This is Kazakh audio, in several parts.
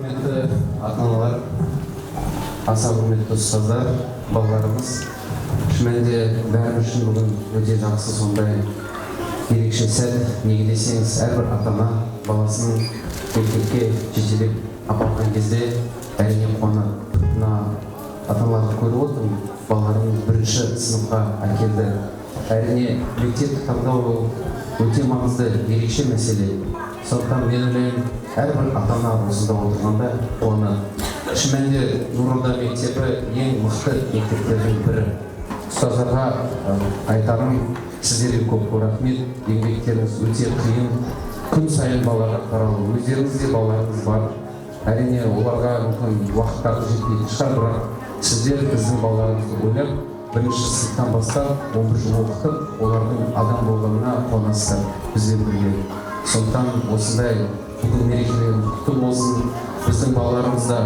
құрметті ата-аналар, аса құрметті ұстаздар, балаларымыз. Шынымен бәріміз үшін бүгін өте жақсы, сондай ерекше сәт. Неге десеңіз, әрбір ата-ана баласын мектепке жетелеп апарған кезде әрине қуанады. Мына ата-аналарды көріп отырмын, балаларымыз бірінші сыныпқа әкелді. Әрине мектеп таңдау өте маңызды, ерекше мәселе. Сондықтан мен ойлаймын, әрбір ата-ана осында отырғанда қуанады. Шынымен Нұралда мектебі ең мықты мектептердің бірі. Ұстаздарға айтарым, сіздерге көп рахмет. Еңбектеріңіз өте қиын. Күн сайын балаларға қаралу. Өздеріңізде балаларыңыз бар. Әрине оларға мүмкін уақыттары жетпейтін шығар, бірақ сіздер біздің балаларымызды ойлап, бірінші сыныптан бастап 11 жыл оқытып, олардың адам болғанына қуанасыздар бізбен бірге. Сондықтан осындай бүгін мерекелерін құтты болсын. Біздің балаларымыз да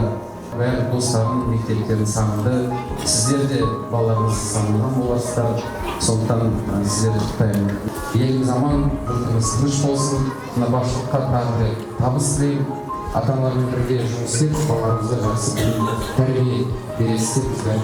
бәрі достарын, мектептерін сағынды. Сіздер де балаларыңызды сағынған боласыздар. Сондықтан сіздерді құттықтаймын. Ел заман жұртымыз тыныш болсын. Мына басшылыққа тағы табыс тілеймін. Ата-аналармен бірге жұмыс істеп, балаларымызға жақсы білім, тәрбие бересіздер.